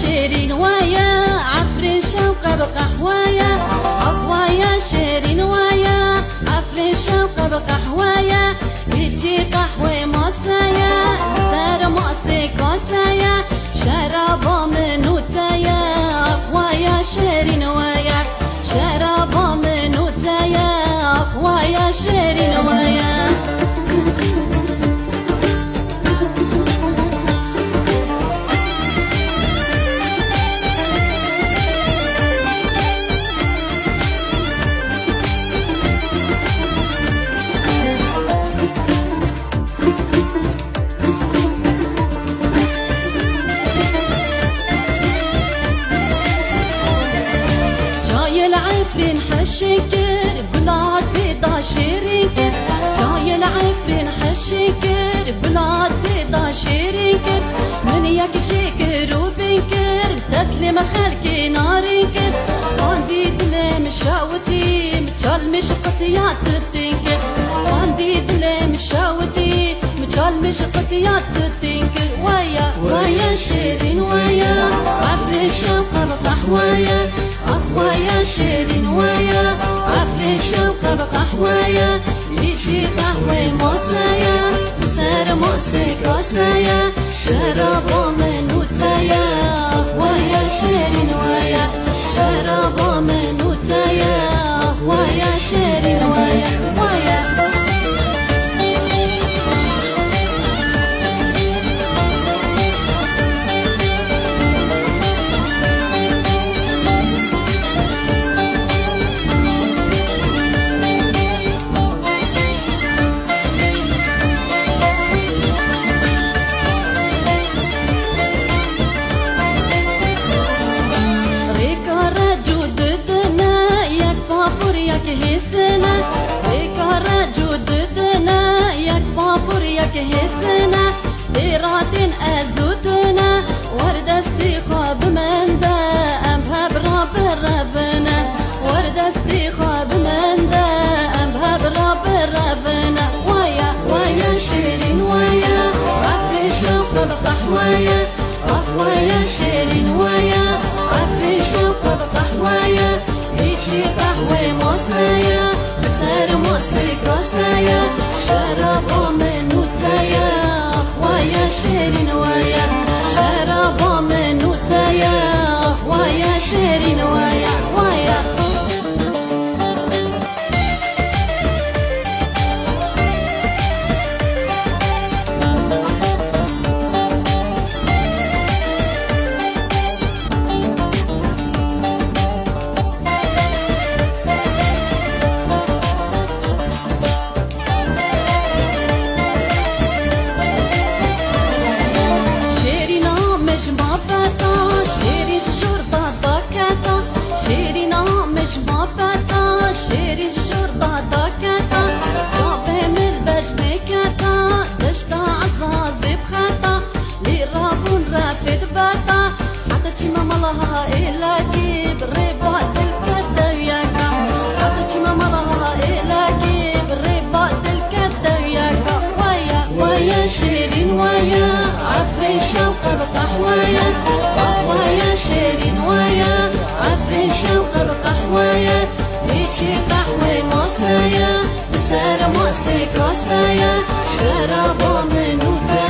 شيرين ويا عفرين شوقة بقحوايا قهوايا شيرين ويا عفرين شوقة بقحوايا بيجي قهوة مصايا دار مقصي كوسايا شرابة منوتايا قهوايا شيرين ويا شرابة منوتايا قهوايا شيرين ويا العفرين حشكر بلادي دا شيرينكر جاي العفرين حشكر بلادي دا شيرينكر من يك شكر وبنكر تسلم خلقي نارينكر عندي دلم شاوتي مجال مش قطيات تنكر عندي دلم شاوتي مجال مش قطيات تنكر ويا شيرين ويا عفرين شوقة بقحوايا قهوايا شيرين ويا عفرين شوقة بقحوايا يجي قهوة مصايا سار مقصي كوسايا شرابة منوتايا قهوايا شيرين ويا شرابة منوتايا قهوايا شيرين ويا هسنا إرادين أزوتنا ورد استخاب من دا أمها برب ربنا ورد استخاب من دا أمها برب ربنا ويا شيرين ويا عفرين شوقة بقحوايا قهوايا شيرين ويا عفرين شوقة بقحوايا يجي قهوة مصايا سار مقصي كوسايا شرابة منوتايا قهوايا شيرين ويا شرابة منوتايا قهوايا شيرين ويا مالها إلا جيب رباط الكدرياكا حطت ما مالها إلا جيب رباط الكدرياكا ويا شيرين ويا عفرين شوقة بقحوايا قهوايا شيرين ويا عفرين شوقة بقحوايا يجي قهوة مصايا سار مقصي كوسايا شرابة منوتايا